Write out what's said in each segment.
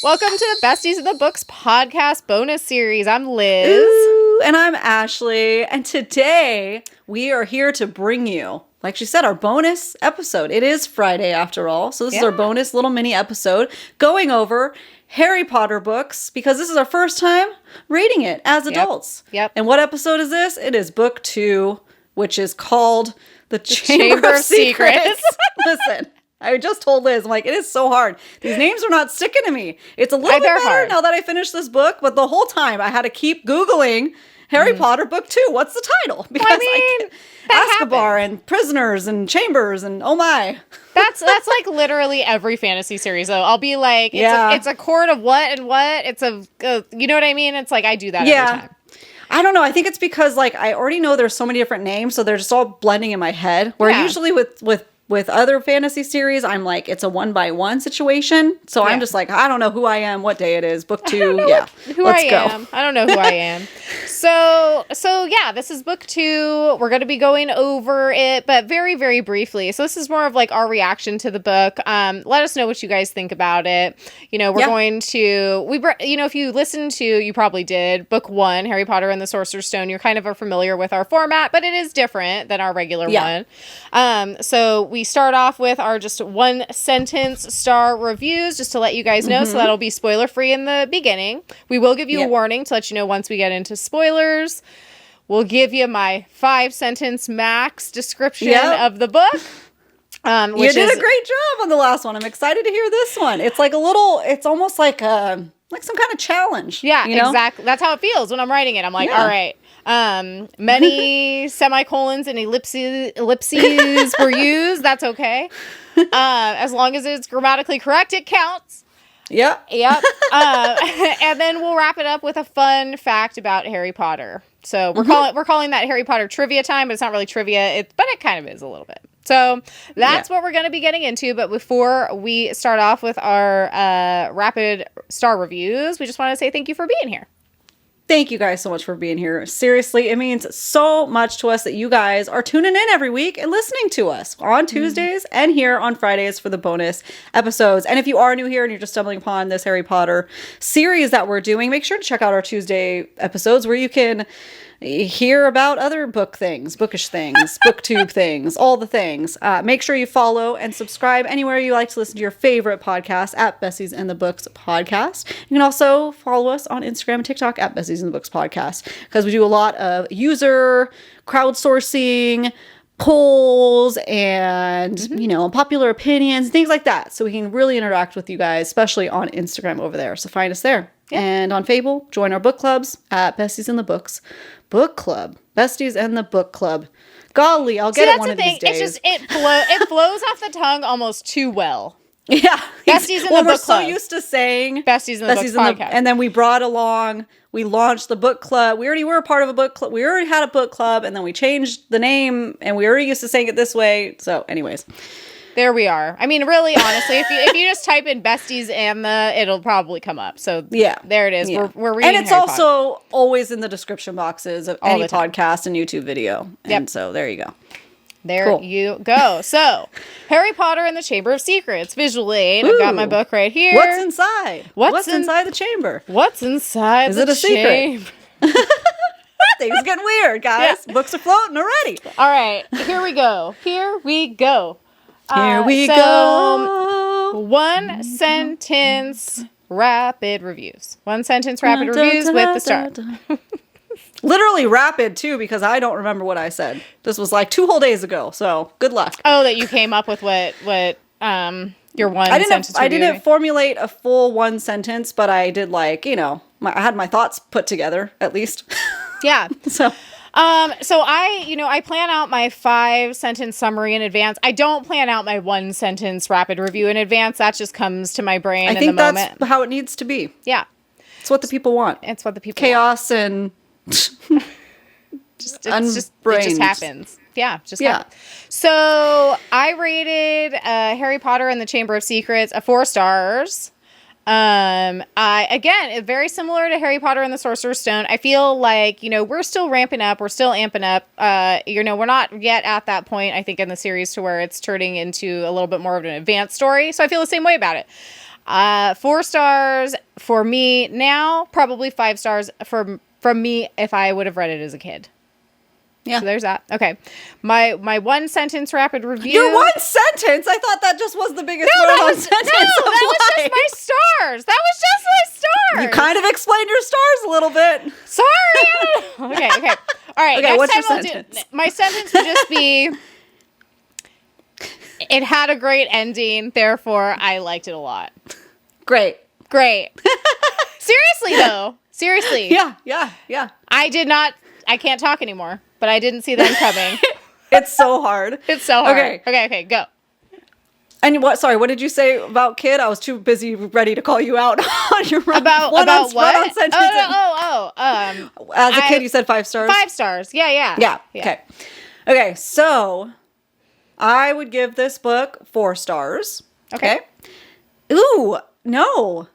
Welcome to the Besties of the Books podcast bonus series. I'm Liz. Ooh, and I'm Ashley. And today we are here to bring you, like she said, our bonus episode. It is Friday after all. So this is our bonus little mini episode going over Harry Potter books because this is our first time reading it as adults. Yep. And what episode is this? It is book 2, which is called The Chamber of Secrets. Listen. I just told Liz, I'm like, it is so hard. These names are not sticking to me. It's a little bit better hard now that I finished this book, but the whole time I had to keep Googling Harry Potter book 2. What's the title? Because Azkaban and prisoners and chambers and oh my. That's like literally every fantasy series though. I'll be like, it's a court of what and what? It's you know what I mean? It's like I do that every time. I don't know. I think it's because like I already know there's so many different names, so they're just all blending in my head. Where usually with other fantasy series, I'm like, it's a 1-by-1 situation. So I'm just like, I don't know who I am, what day it is. Book 2, let's go. I don't know who I am. So yeah, this is book 2. We're going to be going over it, but very, very briefly. So this is more of like our reaction to the book. Let us know what you guys think about it. You know, we're going to, if you listened to, you probably did, book 1, Harry Potter and the Sorcerer's Stone, you're kind of are familiar with our format, but it is different than our regular one. So we start off with our just 1-sentence star reviews, just to let you guys know. So that'll be spoiler free in the beginning. We will give you a warning to let you know once we get into spoilers. We'll give you my 5-sentence max description of the book. You did a great job on the last one. I'm excited to hear this one. It's like it's almost like some kind of challenge. Yeah, exactly. That's how it feels when I'm writing it. I'm like, all right. Many semicolons and ellipses were used. That's okay. As long as it's grammatically correct, it counts. Yep. And then we'll wrap it up with a fun fact about Harry Potter. So we're calling that Harry Potter trivia time, but it's not really trivia. But it kind of is a little bit. So that's what we're going to be getting into. But before we start off with our rapid star reviews, we just want to say thank you for being here. Thank you guys so much for being here. Seriously, it means so much to us that you guys are tuning in every week and listening to us on Tuesdays and here on Fridays for the bonus episodes. And if you are new here and you're just stumbling upon this Harry Potter series that we're doing, make sure to check out our Tuesday episodes where you can hear about other book things, bookish things, booktube things, all the things. Make sure you follow and subscribe anywhere you like to listen to your favorite podcast at Besties and the Books Podcast. You can also follow us on Instagram and TikTok at Besties and the Books Podcast because we do a lot of user crowdsourcing, polls, and popular opinions, things like that. So we can really interact with you guys, especially on Instagram over there. So find us there. Yep. And on Fable, join our book clubs at Besties and the Books Book Club. Besties and the Book Club. Golly, I'll get it one of these days. It's just it flows off the tongue almost too well. Yeah. Besties in the Book Club. We're so used to saying Besties in the Books Podcast. And then we launched the book club. We already were a part of a book club. We already had a book club, and then we changed the name, and we already used to saying it this way. So anyways. There we are. I mean, really, honestly, if you just type in Besties and it'll probably come up. So there it is. Yeah. We're reading and it's Harry also Potter. Always in the description boxes of any podcast and YouTube video. And so there you go. There you go. So, Harry Potter and the Chamber of Secrets, visually. And I've got my book right here. What's inside? What's inside the chamber? What's inside the chamber? Is it a secret? Things getting weird, guys. Yeah. Books are floating already. All right. Here we go. Here we go. 1-sentence rapid reviews. 1-sentence rapid reviews with the star. Literally rapid, too, because I don't remember what I said. This was like 2 whole days ago, so good luck. Oh, that you came up with what your sentence review. I didn't formulate a full 1 sentence, but I did I had my thoughts put together, at least. Yeah. So I plan out my 5-sentence summary in advance. I don't plan out my 1-sentence rapid review in advance. That just comes to my brain in the moment. I think that's how it needs to be. Yeah. It's what the people want. It's what the people Chaos want. And it just happens. Yeah, happens. So I rated Harry Potter and the Chamber of Secrets 4 stars. Again, very similar to Harry Potter and the Sorcerer's Stone. I feel like, we're still ramping up. We're still amping up. We're not yet at that point, I think, in the series to where it's turning into a little bit more of an advanced story. So I feel the same way about it. 4 stars for me now, probably 5 stars from me if I would have read it as a kid. Yeah. So there's that. Okay. My one sentence rapid review. Your one sentence? I thought that just was the biggest No, one that on was, sentence no, of that was just life. my stars. That was just my stars. You kind of explained your stars a little bit. Sorry. Okay. All right. Okay, next what's time your I'll sentence? My sentence would just be, it had a great ending, therefore I liked it a lot. Great. Seriously, though. Seriously. Yeah. I can't talk anymore, but I didn't see them coming. It's so hard. It's so hard. Okay. Okay, go. And what did you say about kid? I was too busy ready to call you out on your About what? As a kid, you said 5 stars? 5 stars. Yeah. Okay, so I would give this book 4 stars. Okay. Ooh, no.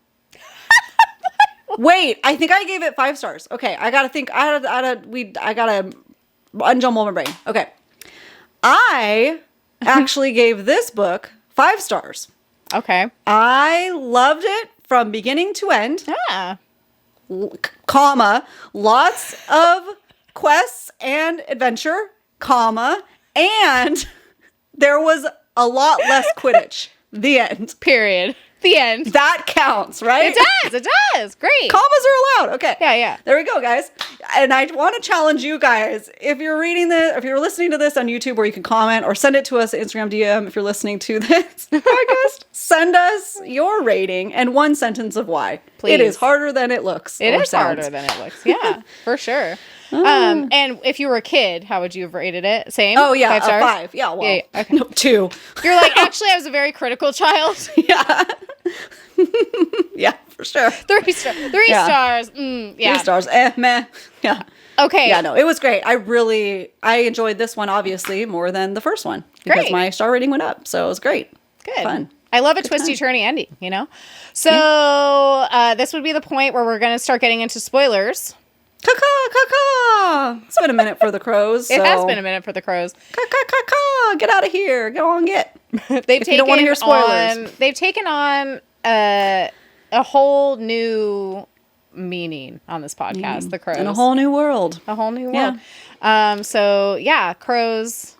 Wait, I think I gave it 5 stars. Okay, I gotta think. I gotta unjumble my brain. Okay. I actually gave this book 5 stars. Okay. I loved it from beginning to end. Ah. Comma, lots of quests and adventure, comma, and there was a lot less Quidditch. The end. Period. The end. That counts, right? It does. Great. Commas are allowed. Okay. Yeah. There we go, guys. And I want to challenge you guys. If you're reading this, if you're listening to this on YouTube, where you can comment or send it to us at Instagram DM. If you're listening to this podcast, send us your rating and 1 sentence of why. Please. It is harder than it looks. It is harder than it looks. Yeah, for sure. And if you were a kid, how would you have rated it? Same? Oh, yeah. 5 stars? 5. Yeah, well. Yeah, okay. No, 2. You're like, actually, I was a very critical child. Yeah. Yeah, for sure. 3 stars. 3 stars. Yeah. 3 stars. Meh. Yeah. Okay. Yeah, no, it was great. I enjoyed this one, obviously, more than the first one. Because Great. my star rating went up. So it was great. Good. Fun. I love a twisty-turny ending, you know? So this would be the point where we're going to start getting into spoilers. Caw. It's been a minute for the crows. It has been a minute for the crows. Caw. Get out of here. Go on, get. If you don't want to hear spoilers. They've taken on a whole new meaning on this podcast, the crows. In a whole new world. A whole new world. So, yeah, crows,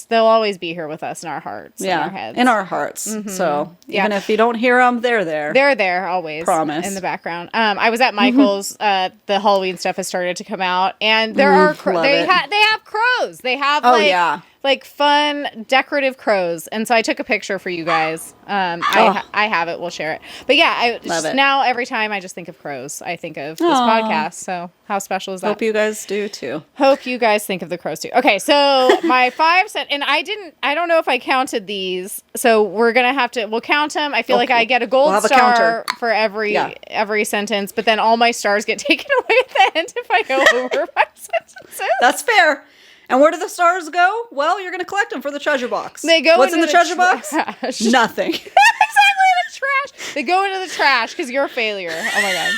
they'll always be here with us in our hearts, in our heads. In our hearts. So even if you don't hear them, they're there. They're there always. Promise. In the background. I was at Michael's. The Halloween stuff has started to come out, and there are they have crows. They have like fun decorative crows, and so I took a picture for you guys. I have it. We'll share it. But yeah, now every time I just think of crows, I think of this podcast. So how special is that? Hope you guys do too. Hope you guys think of the crows too. Okay, so my 5 cent, and I don't know if I counted these, so we'll count them. I feel like I get a gold star for every sentence, but then all my stars get taken away at the end if I go over 5 sentences. That's fair. And where do the stars go? Well, you're going to collect them for the treasure box. They go What's into in the treasure box? Nothing. Exactly, the trash. They go into the trash because you're a failure. Oh my god.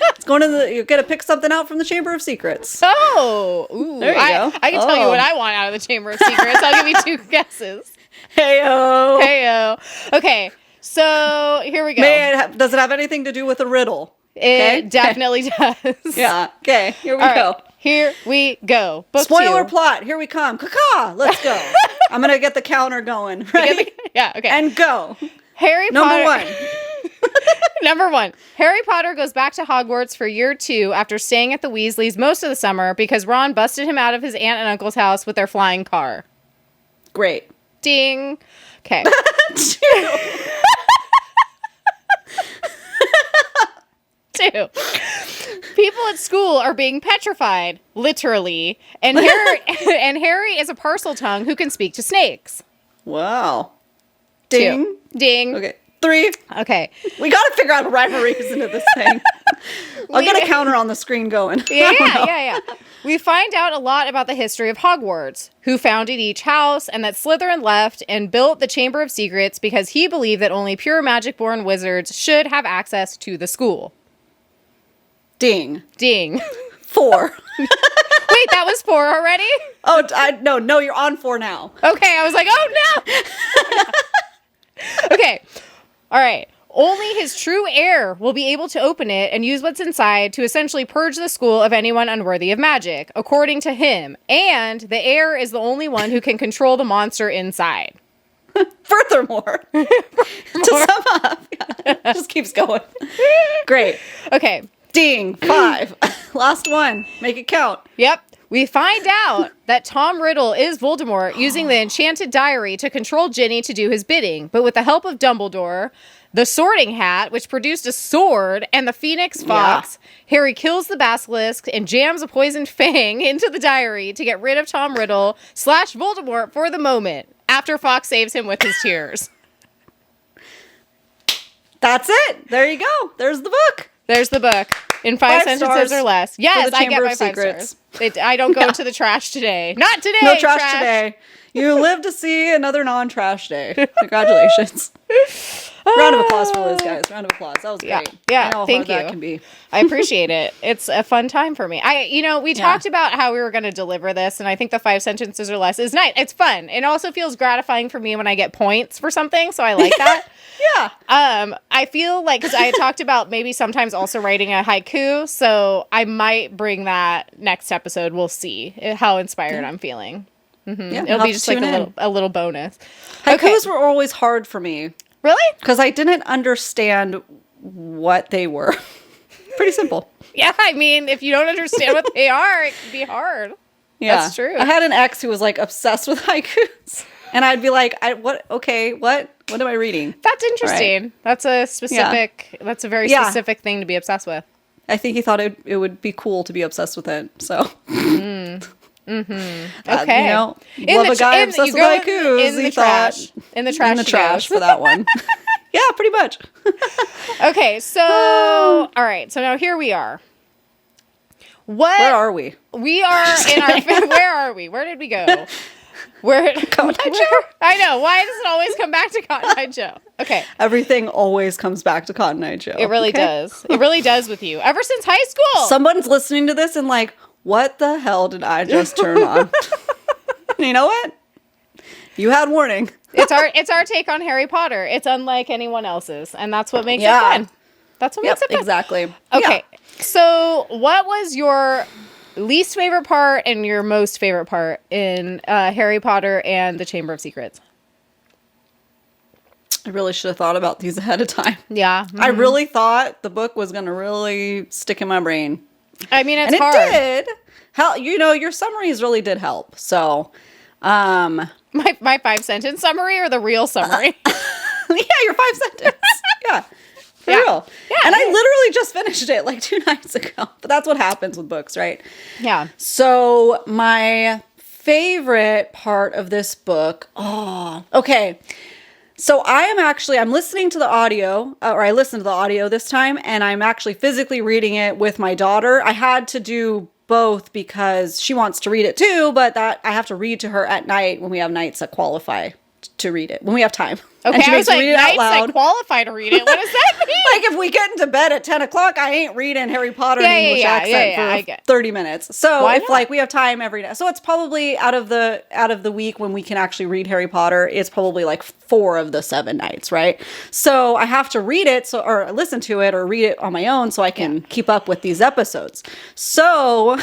It's going to you're going to pick something out from the Chamber of Secrets. Oh, ooh. There you go. I can tell you what I want out of the Chamber of Secrets. I'll give you 2 guesses. Heyo. Okay, so here we go. Does it have anything to do with a riddle? It definitely does. Yeah. Okay. Here we go. Here we go. Book Spoiler 2. plot. Here we come. Caw. Let's go. I'm going to get the counter going. Right? Yeah, okay. And go. Harry Number Potter. 1. Number 1. Harry Potter goes back to Hogwarts for year 2 after staying at the Weasleys most of the summer because Ron busted him out of his aunt and uncle's house with their flying car. Great. Ding. Okay. 2. People at school are being petrified, literally, and Harry is a parcel tongue who can speak to snakes. Wow. Ding. 2. Ding. Okay. 3. Okay. We got to figure out rivalries into this thing. I'll get a counter on the screen going. Yeah. We find out a lot about the history of Hogwarts, who founded each house, and that Slytherin left and built the Chamber of Secrets because he believed that only pure magic-born wizards should have access to the school. Ding. 4. Wait, that was 4 already? Oh, no, you're on 4 now. Okay, I was like, oh no! Okay. All All right. Only his true heir will be able to open it and use what's inside to essentially purge the school of anyone unworthy of magic, according to him. And the heir is the only one who can control the monster inside. Furthermore, to sum up, it just keeps going. Great. Okay. Ding. 5. Last one. Make it count. Yep. We find out that Tom Riddle is Voldemort using the enchanted diary to control Ginny to do his bidding. But with the help of Dumbledore, the Sorting Hat, which produced a sword, and the Phoenix Fox, Harry kills the basilisk and jams a poisoned fang into the diary to get rid of Tom Riddle / Voldemort for the moment, after Fox saves him with his tears. That's it. There you go. There's the book. There's the book. In 5 sentences or less. Yes, I get my 5 stars. I don't go to the trash today. Not today. No trash today. You live to see another non-trash day. Congratulations. Round of applause for Liz, guys. Round of applause. That was great. Yeah. I know how Thank hard you. That can be. I appreciate it. It's a fun time for me. We talked about how we were going to deliver this, and I think the 5 sentences or less is nice. It's fun. It also feels gratifying for me when I get points for something, so I like that. Yeah. I feel like, because I had talked about maybe sometimes also writing a haiku, so I might bring that next episode. We'll see how inspired I'm feeling. Mm-hmm. Yeah, it'll be just like a little bonus. Haikus were always hard for me. Really? Because I didn't understand what they were. Pretty simple. Yeah, I mean, if you don't understand what they are, it can be hard. Yeah. That's true. I had an ex who was like obsessed with haikus. And I'd be like, what am I reading? That's interesting. Right. That's a specific, that's a very specific thing to be obsessed with. I think he thought it would be cool to be obsessed with it. So. Okay. Love a guy obsessed with haikus. In the trash. In the trash for that one. Yeah, pretty much. Okay, so all right. So now here we are. Where are we? We are in our. Where are we? Where did we go? Cotton Eye Joe? I know. Why does it always come back to Cotton Eye Joe? Okay. Everything always comes back to Cotton Eye Joe. It really does. It really does with you. Ever since high school. Someone's listening to this and like, what the hell did I just turn on? You know what? You had warning. It's our take on Harry Potter. It's unlike anyone else's, and that's what makes it fun. That's what makes it fun. Exactly. Okay. Yeah. So, what was your least favorite part and your most favorite part in Harry Potter and the Chamber of Secrets? I really should have thought about these ahead of time. Yeah. Mm-hmm. I really thought the book was going to really stick in my brain. I mean, it's and hard. It did. Your summaries really did help. So, my 5-sentence summary or the real summary? Yeah, your 5-sentence. Yeah. For real. Yeah. And I literally just finished it like 2 nights ago. But that's what happens with books, right? Yeah. So my favorite part of this book. Okay. So I'm listening to the audio, or I listened to the audio this time, and I'm actually physically reading it with my daughter. I had to do both because she wants to read it too, but that I have to read to her at night when we have nights that qualify to read it, when we have time. Okay, and she I was like, read it out nights loud. that qualify to read it. What does that mean? Like if we get into bed at 10 o'clock, I ain't reading Harry Potter in English accent for 30 minutes. So like we have time every day. So it's probably out of the week when we can actually read Harry Potter, it's probably like 4 of the 7 nights, right? So I have to read it or listen to it or read it on my own so I can keep up with these episodes. So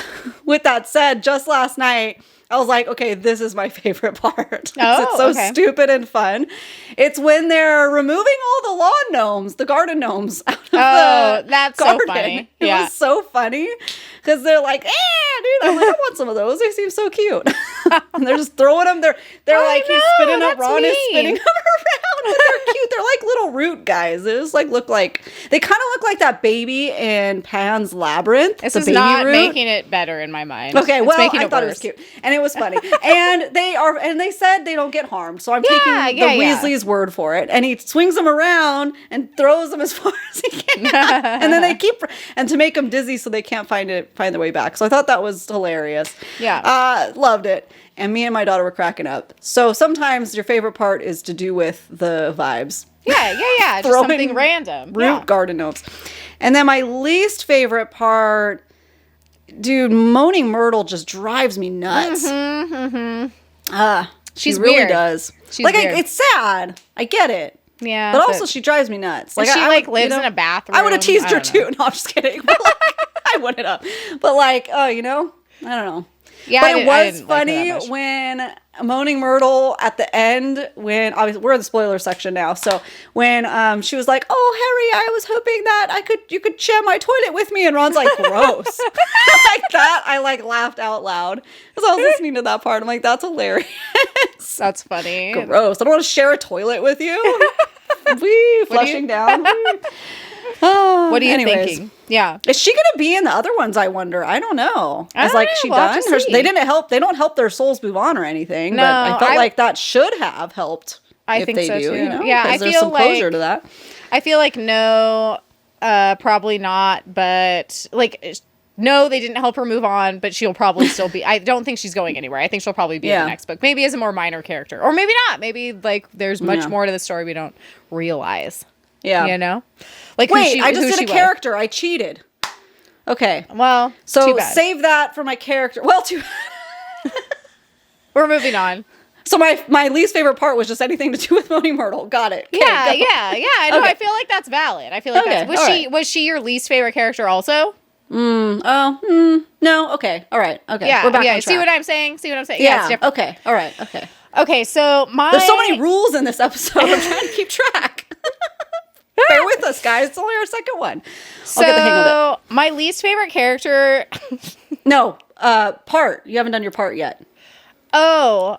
with that said, just last night, I was like, okay, this is my favorite part. It's so stupid and fun. It's when they're removing all the lawn gnomes, the garden gnomes out of the that's garden. So funny. It was so funny because they're like, dude, I'm like, I want some of those. They seem so cute. And they're just throwing them. They're like, he's spinning up. Ron is spinning them around. And they're cute. They're like little root guys. They just like they kind of look like that baby in Pan's Labyrinth. This is not making it better in my mind. Okay, well, I thought it was cute. And it was funny. And they said they don't get harmed. So I'm taking the Weasley's word for it. And he swings them around and throws them as far as he can. And then and to make them dizzy so they can't find their way back. So I thought that was hilarious. Yeah. Loved it. And me and my daughter were cracking up. So sometimes your favorite part is to do with the vibes. Yeah. Just something random. Root garden notes. And then my least favorite part, dude, Moaning Myrtle just drives me nuts. Mm-hmm. She really weird. does. She's weird. It's sad. I get it. Yeah. But also, she drives me nuts. Like, she I like would, lives in a bathroom. I would have teased her don't know. too. No, I'm just kidding. But, like, I wouldn't have. But like, oh, I don't know. Yeah, but it was didn't like her funny that much. when Moaning Myrtle at the end, when obviously we're in the spoiler section now, so when she was like, "Oh, Harry, I was hoping that you could share my toilet with me," and Ron's like, "Gross," like that. I like laughed out loud because I was listening to that part. I'm like, "That's hilarious." That's funny. Gross. I don't want to share a toilet with you. Wee, flushing down. Oh, what are you thinking? Yeah. Is she going to be in the other ones, I wonder? I don't know. I Is don't like know. she We'll have done? to see. They don't help their souls move on or anything. No, but I felt like that should have helped. I think they so do, too. you know? Yeah, I there's feel some closure to that. I feel like no, probably not, but like no, they didn't help her move on, but she'll probably still be. I don't think she's going anywhere. I think she'll probably be in the next book, maybe as a more minor character, or maybe not. Maybe like there's much more to the story we don't realize. Yeah, you know. Like wait, I just did a character. I cheated. Okay, well, so too bad. save that for my character. Well, We're moving on. So my least favorite part was just anything to do with Moaning Myrtle. Got it. Okay, yeah. I know. Okay. I feel like that's valid. I feel like was she your least favorite character also? No. Okay. All right. Okay. Yeah. We're back on track. See what I'm saying? Yeah. It's different. Okay. All right. Okay. Okay. So there's so many rules in this episode. I'm trying to keep track. Bear with us, guys. It's only our second one. I'll get the hang of it. My least favorite character. No. Part. You haven't done your part yet. Oh.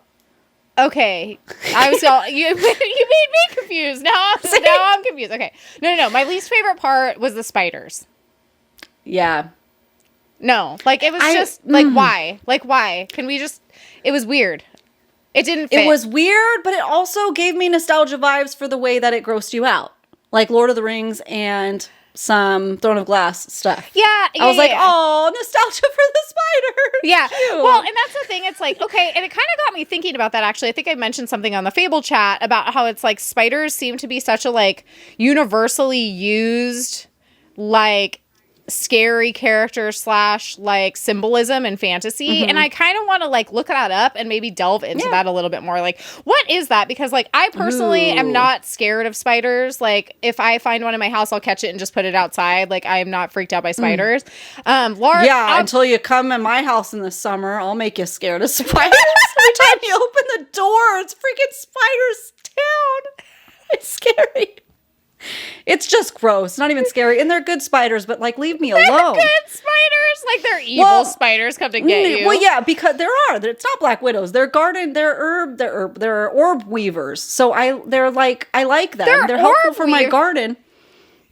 Okay. I was all you made me confused. Now I'm confused. Okay. No. My least favorite part was the spiders. Yeah. No. Like it was just like why? Like why? Can we just it was weird. It didn't fit. It was weird, but it also gave me nostalgia vibes for the way that it grossed you out. Like Lord of the Rings and some Throne of Glass stuff. Yeah. I was like, oh, nostalgia for the spiders. Yeah. Cute. Well, and that's the thing. It's like, okay. And it kind of got me thinking about that, actually. I think I mentioned something on the Fable chat about how it's like spiders seem to be such a like universally used, like scary character / like symbolism and fantasy. And I kind of want to like look that up and maybe delve into that a little bit more. Like, what is that? Because like I personally am not scared of spiders. Like if I find one in my house, I'll catch it and just put it outside. Like I am not freaked out by spiders. Laura, until you come in my house in the summer, I'll make you scared of spiders. Every time you open the door, it's freaking spiders town. It's scary. It's just gross. Not even scary. And they're good spiders, but like leave me alone. They're good spiders. Like they're evil spiders come to get you. Well, yeah, because it's not black widows. They're they're orb weavers. So I like them. They're helpful for my garden.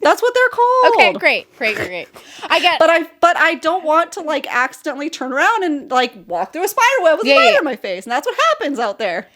That's what they're called. Okay, great. I get But I don't want to like accidentally turn around and like walk through a spider web with a spider in my face. And that's what happens out there.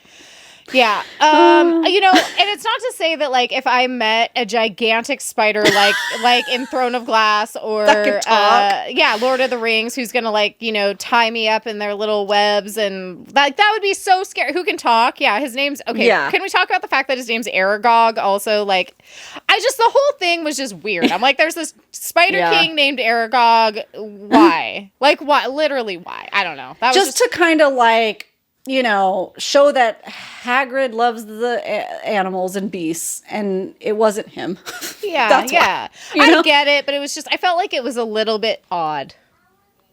Yeah. You know, and it's not to say that like if I met a gigantic spider like in Throne of Glass or Lord of the Rings, who's gonna like, you know, tie me up in their little webs and like that would be so scary. Who can talk? Yeah, his name's okay. Yeah. Can we talk about the fact that his name's Aragog also? Like the whole thing was just weird. I'm like, there's this Spider King named Aragog. Why? Like what? Literally why? I don't know. That was just to kind of like, you know, show that Hagrid loves the animals and beasts, and it wasn't him. Yeah, That's yeah. Why, I get it, but it was just, I felt like it was a little bit odd.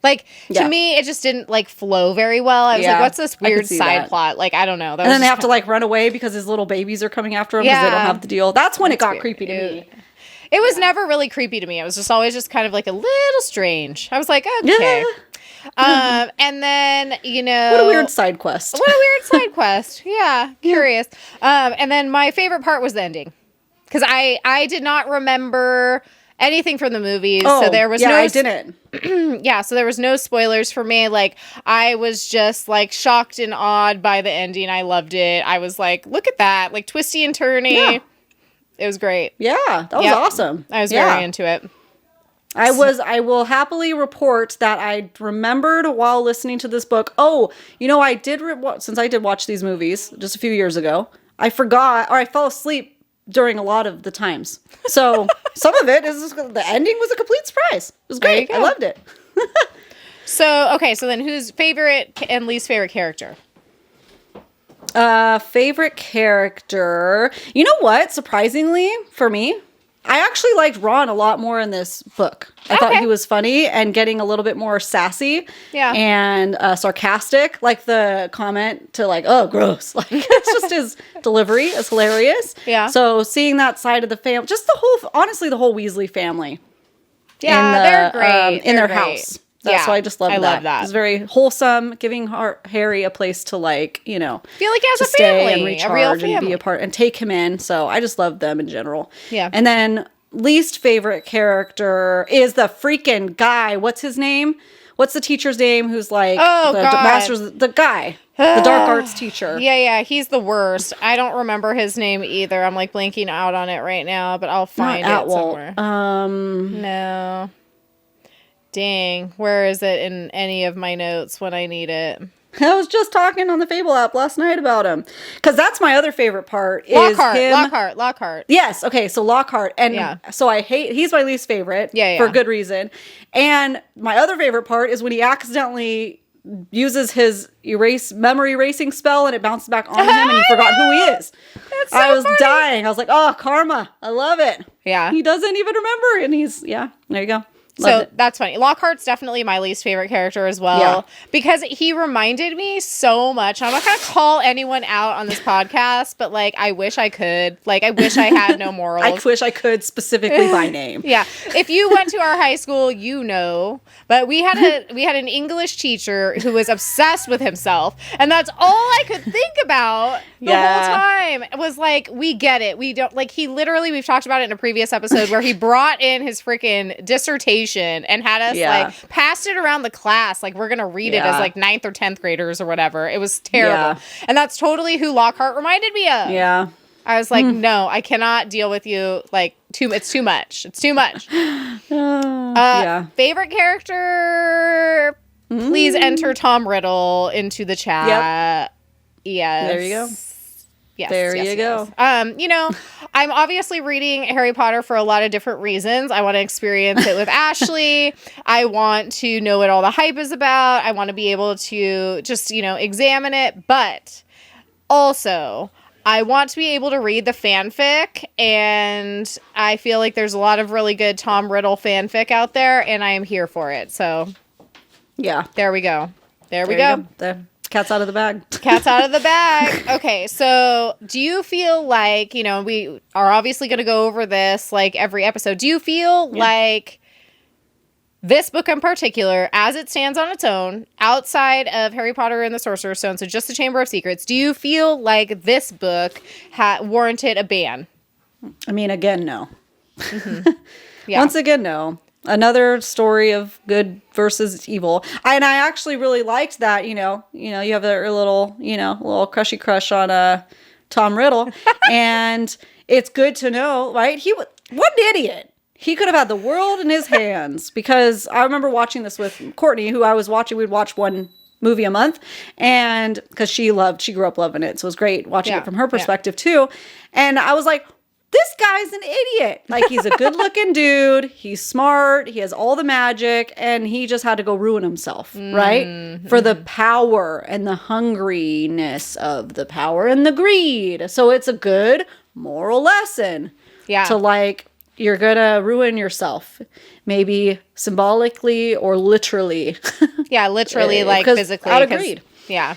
Like, to me, it just didn't, like, flow very well. I was like, what's this weird side plot? Like, I don't know. And then they have to, like, run away because his little babies are coming after him because they don't have the deal. That's when it got creepy to me. It was never really creepy to me. It was just always just kind of, like, a little strange. I was like, okay. And then, you know, what a weird side quest. Yeah, curious. And then my favorite part was the ending, because I did not remember anything from the movies, so there was I didn't. So there was no spoilers for me. Like I was just like shocked and awed by the ending. I loved it. I was like, look at that, like twisty and turny. Yeah. It was great. Yeah, that was awesome. I was very into it. I will happily report that I remembered while listening to this book. Oh, you know, since I did watch these movies just a few years ago, I forgot, or I fell asleep during a lot of the times. So some of it is, the ending was a complete surprise. It was great. I loved it. So then who's favorite and least favorite character? Favorite character. You know what? Surprisingly, for me, I actually liked Ron a lot more in this book. I thought he was funny and getting a little bit more sassy and sarcastic. Like the comment to like, oh, gross. Like it's just his delivery is hilarious. Yeah. So seeing that side of the family, just honestly, the whole Weasley family. Yeah, they're great. In their house. That's why I just love that. I love that. It's very wholesome, giving Harry a place to like, feel like he has a family, and recharge a real family. And be a part and take him in. So I just love them in general. Yeah. And then least favorite character is the freaking guy. What's his name? What's the teacher's name? Who's like the guy, the dark arts teacher. Yeah. He's the worst. I don't remember his name either. I'm like blanking out on it right now, but I'll find it somewhere. No. Dang, where is it in any of my notes when I need it? I was just talking on the Fable app last night about him. Because that's my other favorite part is Lockhart. Yes, okay, so Lockhart. And so he's my least favorite for good reason. And my other favorite part is when he accidentally uses his memory erasing spell and it bounces back on him and he forgot who he is. That's so I was funny. Dying. I was like, oh, karma. I love it. Yeah. He doesn't even remember. And there you go. That's funny. Lockhart's definitely my least favorite character as well because he reminded me so much. I'm not going to call anyone out on this podcast, but like I wish I could. Like I wish I had no morals. I wish I could specifically by name. Yeah. If you went to our high school, but we had an English teacher who was obsessed with himself, and that's all I could think about the whole time. It was like, we get it. We don't like we've talked about it in a previous episode where he brought in his freaking dissertation and had us like passed it around the class like we're gonna read it as like 9th or 10th graders or whatever. It was terrible. And that's totally who Lockhart reminded me of. I was like, no, I cannot deal with you. Like it's too much. Favorite character, please enter Tom Riddle into the chat. Yes, there you go. Yes, there you go. I'm obviously reading Harry Potter for a lot of different reasons. I want to experience it with Ashley. I want to know what all the hype is about. I want to be able to just, examine it. But also, I want to be able to read the fanfic. And I feel like there's a lot of really good Tom Riddle fanfic out there. And I am here for it. So, there we go. There we go. Cat's out of the bag. Cat's out of the bag. Okay, so do you feel like, we are obviously going to go over this like every episode. Do you feel like this book in particular, as it stands on its own, outside of Harry Potter and the Sorcerer's Stone, so just the Chamber of Secrets, do you feel like this book warranted a ban? I mean, again, no. Mm-hmm. Once again, no. Another story of good versus evil. And I actually really liked that, you have a little crushy crush on Tom Riddle. And it's good to know, right? What an idiot. He could have had the world in his hands, because I remember watching this with Courtney, who I was watching. We'd watch one movie a month, and because she grew up loving it. So it was great watching it from her perspective too. And I was like, this guy's an idiot. Like, he's a good looking dude. He's smart. He has all the magic, and he just had to go ruin himself, right? For the power and the hungriness of the power and the greed. So it's a good moral lesson. To like, you're gonna ruin yourself. Maybe symbolically or literally. Literally, like physically. Out of greed. Yeah.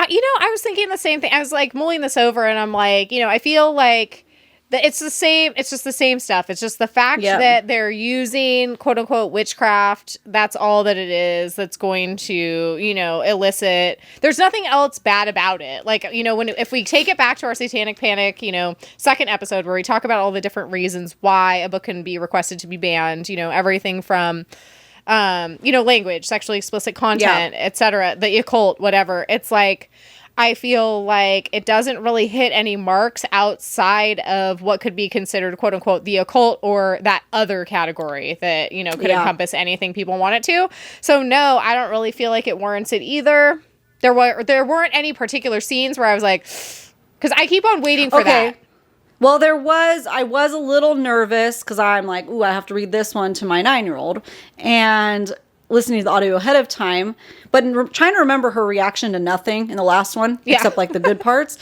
I was thinking the same thing. I was like mulling this over, and I'm like, I feel like that it's the same. It's just the same stuff. It's just the fact that they're using quote unquote witchcraft. That's all that it is. That's going to, elicit. There's nothing else bad about it. Like, if we take it back to our Satanic Panic, second episode where we talk about all the different reasons why a book can be requested to be banned, everything from language, sexually explicit content, etc., the occult, whatever. It's like, I feel like it doesn't really hit any marks outside of what could be considered, quote unquote, the occult, or that other category that, could encompass anything people want it to. So no, I don't really feel like it warrants it either. There weren't any particular scenes where I was like, because I keep on waiting for that. Well, I was a little nervous because I'm like, ooh, I have to read this one to my 9-year-old. And listening to the audio ahead of time, but trying to remember her reaction to nothing in the last one, except like the good parts.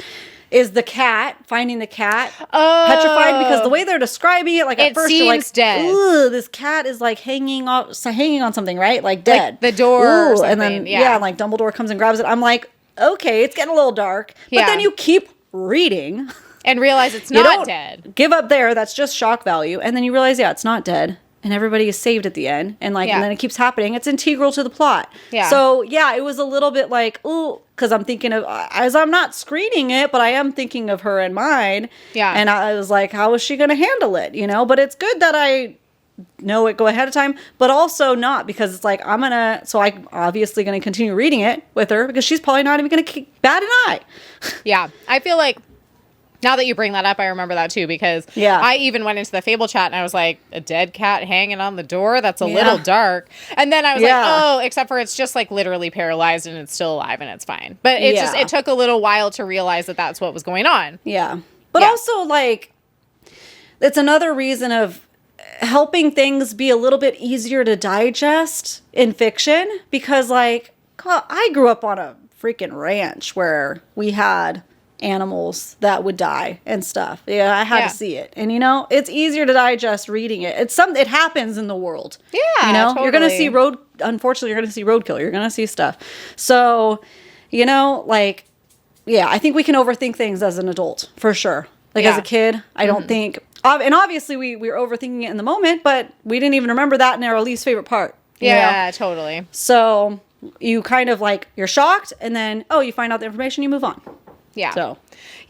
Is the cat, finding the cat petrified, because the way they're describing it, like at first you're like, dead. Ooh, this cat is like hanging on something, right? Like dead. Like the door or something. And then, and like Dumbledore comes and grabs it. I'm like, okay, it's getting a little dark. But then you keep reading. And realize it's not dead. Give up there. That's just shock value. And then you realize, it's not dead. And everybody is saved at the end. And and then it keeps happening. It's integral to the plot. Yeah. So it was a little bit like, ooh, because I'm thinking of, as I'm not screening it, but I am thinking of her in mind. Yeah. And I was like, how is she going to handle it? But it's good that I know it go ahead of time, but also not, because it's like, I'm obviously going to continue reading it with her, because she's probably not even going to bat an eye. Yeah. I feel like, now that you bring that up, I remember that too, because I even went into the Fable chat and I was like, a dead cat hanging on the door? That's a little dark. And then I was like, oh, except for it's just like literally paralyzed and it's still alive and it's fine. But it took a little while to realize that that's what was going on. Yeah. But also, like, it's another reason of helping things be a little bit easier to digest in fiction, because, like, I grew up on a freaking ranch where we had animals that would die and stuff. I had to see it, and it's easier to digest reading it. It happens in the world. Totally. You're gonna see unfortunately you're gonna see roadkill, you're gonna see stuff. So I think we can overthink things as an adult, for sure. Like as a kid, I don't think, and obviously we were overthinking it in the moment, but we didn't even remember that in our least favorite part. Totally. So you kind of like, you're shocked, and then you find out the information, you move on. Yeah. So,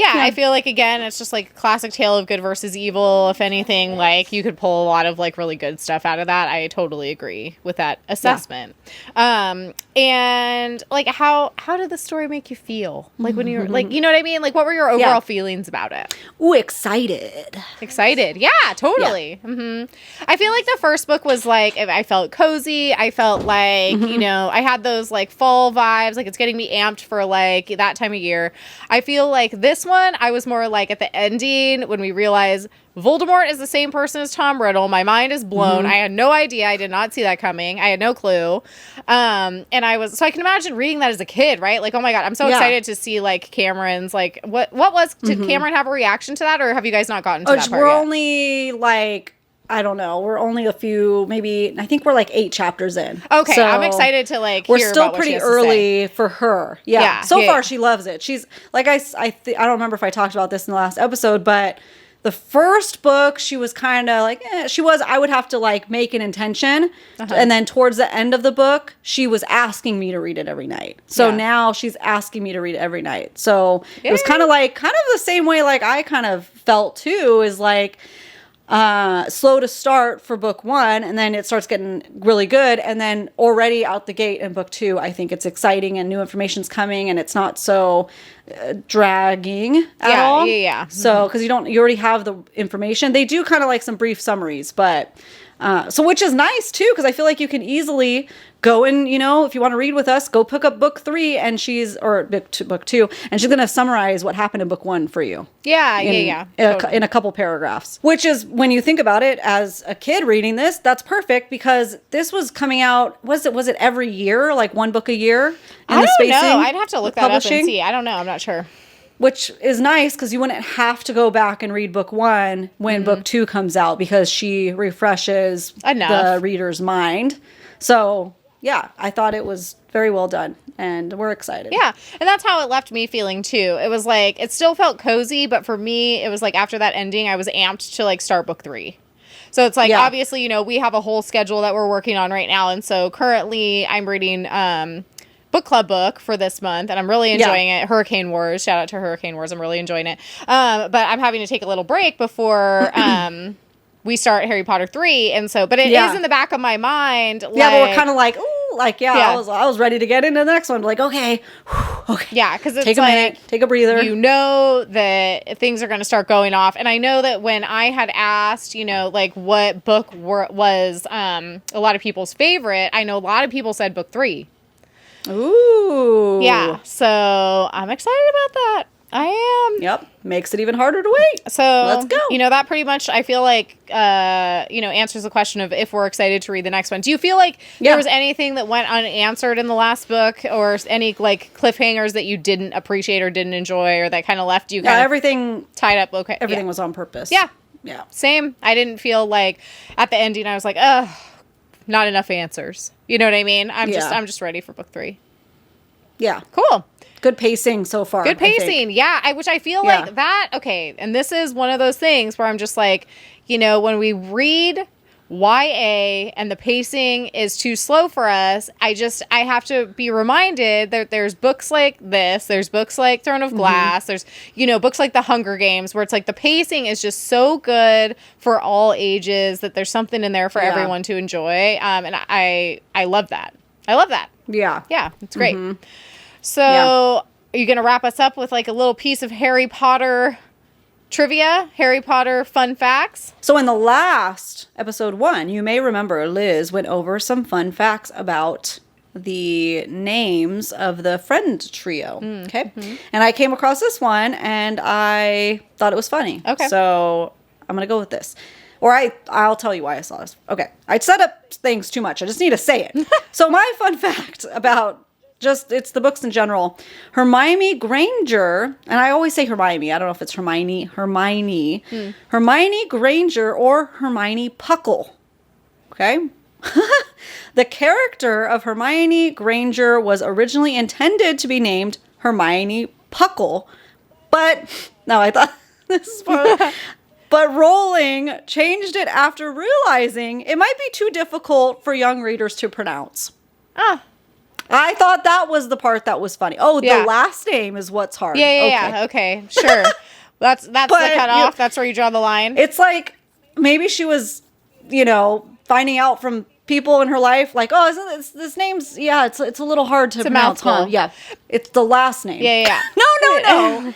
I feel like, again, it's just like classic tale of good versus evil. If anything, like, you could pull a lot of like really good stuff out of that. I totally agree with that assessment. And like, how did the story make you feel? Like when you were like, you know what I mean? Like, what were your overall feelings about it? Ooh, excited. Excited. Yeah, totally. Yeah. I feel like the first book was like, I felt cozy. I felt like, I had those like fall vibes. Like, it's getting me amped for like that time of year. I feel like this one, I was more like at the ending when we realize Voldemort is the same person as Tom Riddle. My mind is blown. I had no idea. I did not see that coming. I had no clue. And so I can imagine reading that as a kid, right? Like, oh my God, I'm so excited to see like Cameron's, like, did Cameron have a reaction to that, or have you guys not gotten to that part We're yet? only like, I don't know. We're only a few, maybe, I think we're like 8 chapters in. Okay, so I'm excited to like hear about what she has to say. We're still pretty early for her. Yeah. So far, she loves it. She's, like, I don't remember if I talked about this in the last episode, but the first book, she was kind of like, I would have to like make an intention. And then towards the end of the book, she was asking me to read it every night. So now she's asking me to read it every night. So it was kind of the same way like I kind of felt too, is like, slow to start for book 1, and then it starts getting really good, and then already out the gate in book 2, I think it's exciting and new information's coming, and it's not so dragging at all. So because you already have the information. They do kind of like some brief summaries, but so which is nice too, because I feel like you can easily go and, if you want to read with us, go pick up book 3 and book 2, and she's going to summarize what happened in book 1 for you. In a couple paragraphs, which is, when you think about it as a kid reading this, that's perfect, because this was coming out, was it every year, like one book a year? I don't know. I'd have to look that up and see. I don't know. I'm not sure. Which is nice, because you wouldn't have to go back and read book 1 when book 2 comes out, because she refreshes the reader's mind. So, yeah, I thought it was very well done, and we're excited. Yeah, and that's how it left me feeling, too. It was like, it still felt cozy, but for me, it was like after that ending, I was amped to like start book 3. So it's like, obviously, we have a whole schedule that we're working on right now, and so currently I'm reading book club book for this month, and I'm really enjoying it. Hurricane Wars. Shout out to Hurricane Wars. I'm really enjoying it. But I'm having to take a little break before we start Harry Potter 3, and so, but it is in the back of my mind. Like, but we're kind of like, ooh, like, I was ready to get into the next one. Like, okay. Yeah, because it's take a minute, take a breather. That things are going to start going off, and I know that when I had asked, like what book was a lot of people's favorite, I know a lot of people said book 3. Ooh. Yeah, so I'm excited about that. I am. Yep. Makes it even harder to wait. So let's go. That pretty much, I feel like, answers the question of if we're excited to read the next one. Do you feel like there was anything that went unanswered in the last book, or any like cliffhangers that you didn't appreciate or didn't enjoy, or that kind of left you kind of everything tied up? Okay. Everything was on purpose. Yeah. Yeah. Same. I didn't feel like at the ending, I was like, ugh, not enough answers. You know what I mean? I'm just ready for book 3. Yeah. Cool. Good pacing so far. Good pacing. Yeah. Which I feel like that. Okay. And this is one of those things where I'm just like, when we read YA and the pacing is too slow for us, I have to be reminded that there's books like this, there's books like Throne of Glass, there's, books like The Hunger Games, where it's like the pacing is just so good for all ages that there's something in there for everyone to enjoy. And I love that. I love that. Yeah. Yeah. It's great. So are you going to wrap us up with like a little piece of Harry Potter trivia, Harry Potter fun facts? So in the last episode 1, you may remember Liz went over some fun facts about the names of the friend trio. Okay. And I came across this one and I thought it was funny. Okay. So I'm going to go with this. Or I'll tell you why I saw this. Okay. I set up things too much. I just need to say it. So my fun fact about it's the books in general. Hermione Granger, and I always say Hermione. I don't know if it's Hermione. Hermione Granger or Hermione Puckle. Okay? The character of Hermione Granger was originally intended to be named Hermione Puckle, but no, I thought this is part. But Rowling changed it after realizing it might be too difficult for young readers to pronounce. I thought that was the part that was funny. Oh, the last name is what's hard. Yeah. Okay, sure. That's the cutoff. That's where you draw the line. It's like maybe she was, finding out from people in her life, like, oh, isn't this name's it's a little hard to pronounce, huh? Yeah, it's the last name. Yeah. No.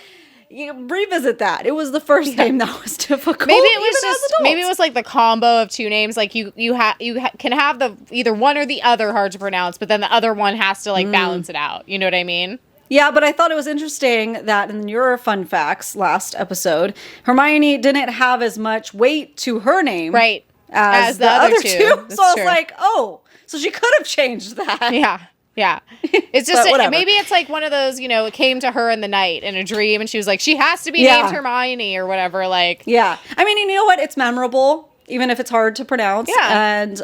You revisit that. It was the first name that was difficult. Maybe it was like the combo of two names. Like you can have the either one or the other hard to pronounce, but then the other one has to like balance it out. You know what I mean? Yeah, but I thought it was interesting that in your fun facts last episode, Hermione didn't have as much weight to her name, right, as the other two. So I was like, oh, so she could have changed that. Yeah. It's just, maybe it's like one of those, it came to her in the night in a dream and she was like, she has to be named Hermione or whatever. Like, yeah. I mean, you know what? It's memorable, even if it's hard to pronounce. Yeah. And,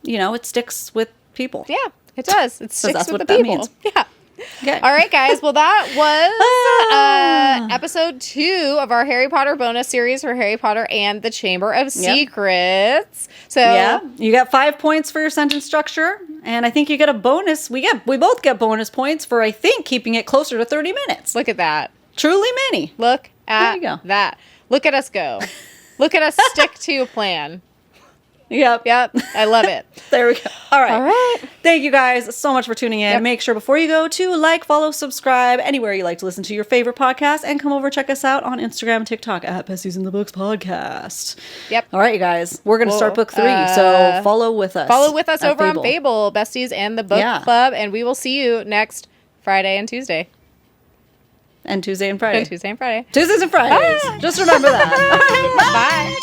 it sticks with people. Yeah, it does. It sticks with the people. Means. Yeah. Okay. All right, guys. Well, that was episode 2 of our Harry Potter bonus series for Harry Potter and the Chamber of Secrets. So you got 5 points for your sentence structure, and I think you get a bonus. We both get bonus points for, I think, keeping it closer to 30 minutes. Look at that. Truly many. Look at that. Look at us go. Look at us stick to a plan. Yep. I love it. There we go. All right. Thank you guys so much for tuning in. Make sure before you go to like, follow, subscribe anywhere you like to listen to your favorite podcast, and come over check us out on Instagram and TikTok at Besties in the Books Podcast. Yep. All right, you guys. We're going to start book 3, so follow with us. Follow with us over on Fable, Besties and the Book Club, and we will see you next Friday and Tuesday. And Tuesday and Friday. Tuesdays and Fridays. Bye. Just remember that. Bye.